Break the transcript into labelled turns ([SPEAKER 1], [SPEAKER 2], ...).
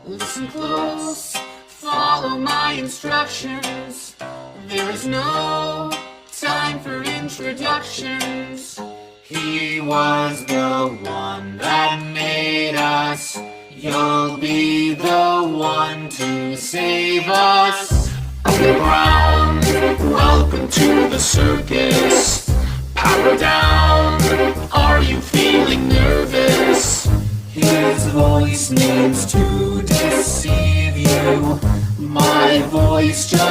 [SPEAKER 1] Listen close, follow my instructions. There is no time for introductions. He was the one that made us. You'll be the one to save us. Underground, welcome to the circus. Power down, are you feeling nervous? His voice needs to deceive you. My voice just